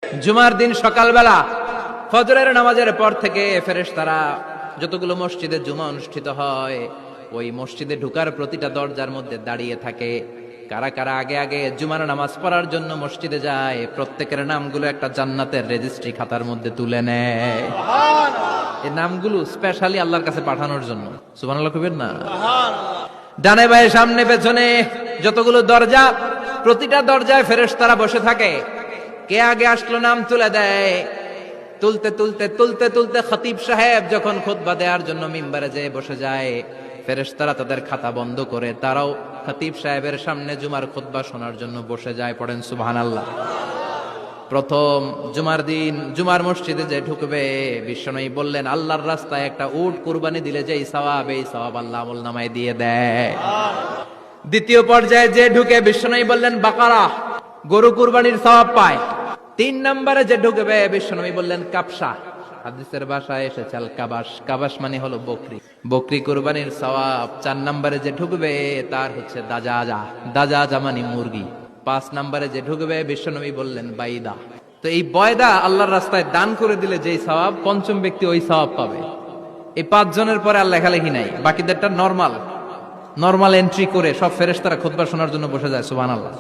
জুমার দিন সকালবেলা ফজরের নামাজের পর থেকে ফেরেশতারা যতগুলো মসজিদে জুমা অনুষ্ঠিত হয় ওই মসজিদে ঢুকার প্রতিটা দরজার মধ্যে দাঁড়িয়ে থাকে। কারা কারা আগে আগে জুমার নামাজ পড়ার জন্য মসজিদে যায়, প্রত্যেকের নামগুলো একটা জান্নাতের রেজিস্ট্রি খাতার মধ্যে তুলে নেয়। এই নামগুলো স্পেশালি আল্লাহর কাছে পাঠানোর জন্য। সুবহানাল্লাহ কইবেন না? ডানে বায়ে সামনে পেছনে যতগুলো দরজা, প্রতিটা দরজায় ফেরেশতারা বসে থাকে। কে আগে আসলো নাম তুলে দেয়। তুলতে তুলতে তুলতে তুলতে খতিব সাহেব যখন খুতবা দেওয়ার জন্য মিম্বারে যেয়ে বসে যায়, ফেরেশতারা তাদের খাতা বন্ধ করে তারাও খতিব সাহেবের সামনে জুমার খুতবা শোনার জন্য বসে যায়। পড়েন সুবহানাল্লাহ। প্রথম জুমার দিন জুমার মসজিদে যে ঢুকবে, বিশ্বনবী বললেন আল্লাহর রাস্তায় একটা উট কুরবানি দিলে যেই সওয়াব, এই সওয়াব আল্লাহ আমলনামায় দিয়ে দেয়। দ্বিতীয় পর্যায়ে যে ঢুকে, বিশ্বনবী বললেন বাকারা, গরু কুরবানির সওয়াব পায়। তিন নম্বরে যে ঢুকবে, বিশ্বনবী বললেন কাবসা, হাদিসের ভাষায় এসেছে আল কাবাস, কাবাস মানে হলো বকরি, বকরি কুরবানির সওয়াব। চার নম্বরে যে ঢুকবে তার হচ্ছে দাজাজা, দাজাজা মানে মুরগি। পাঁচ নম্বরে যে ঢুকবে, বিশ্বনবী বললেন বাইদা। তো এই বয়দা আল্লাহর রাস্তায় দান করে দিলে যেই সওয়াব, পঞ্চম ব্যক্তি ওই সওয়াব পাবে। এই 5 জনের পরে আর লেখালেখি নাই, বাকিদেরটা নরমাল এন্ট্রি করে সব ফেরেশতারা খুতবা শোনার জন্য বসে যায়। সুবহানাল্লাহ।